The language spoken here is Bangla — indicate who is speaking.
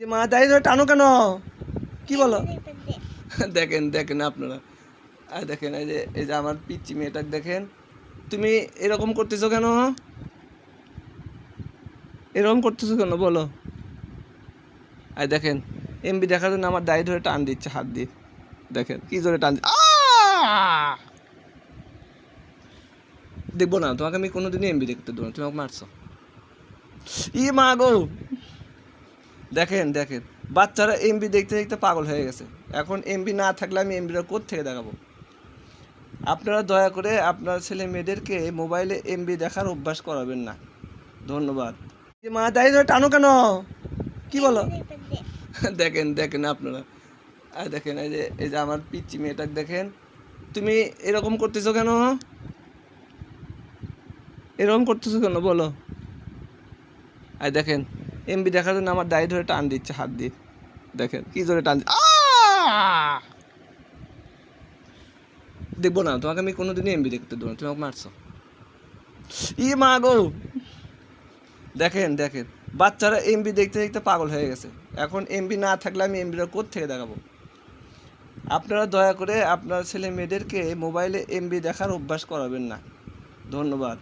Speaker 1: মা তাই ধরে টানো কেন? কি বলো? দেখেন দেখেন আপনারা, দেখেন এই যে আমার পিচ্চি মেয়েটাকে দেখেন। তুমি এরকম করতেছো কেন? এরকম করতেছো কেন বলো? আর দেখেন, এমবি দেখার জন্য আমার দাড়ি ধরে টান দিচ্ছে হাত দিয়ে। দেখেন কি জোরে টান দেখবো না তোমাকে, আমি কোনোদিনই এমবি দেখতে দেবো না, তুমি আমাকে মারছো। মা গো! দেখেন দেখেন, বাচ্চারা এমবি দেখতে দেখতে পাগল হয়ে গেছে। এখন এমবি না থাকলে আমি এমবিটা কোত্থেকে দেখাবো? আপনারা দয়া করে আপনার ছেলে মেয়েদেরকে মোবাইলে এমবি দেখার অভ্যাস করাবেন না। ধন্যবাদ। মা তাই ধরে টানো কেন? কি বলো? দেখেন দেখেন আপনারা, দেখেন এই যে আমার পিচ্চি মেয়েটাকে দেখেন। তুমি এরকম করতেছো কেন? এরকম করতেছো কেন বলো? আর দেখেন, এমবি দেখার জন্য আমার দাড়ি ধরে টান দিচ্ছে হাত দিয়ে। দেখেন কি জোরে টান দেখবো না তোমাকে, আমি কোনোদিনই এমবি দেখতে দেবো না, তুমি আমাকে মারছো। মা গো! দেখেন দেখেন, বাচ্চারা এমবি দেখতে দেখতে পাগল হয়ে গেছে। এখন এমবি না থাকলে আমি এমবিটা কোত্থেকে দেখাবো? আপনারা দয়া করে আপনার ছেলে মেয়েদেরকে মোবাইলে এমবি দেখার অভ্যাস করাবেন না। ধন্যবাদ।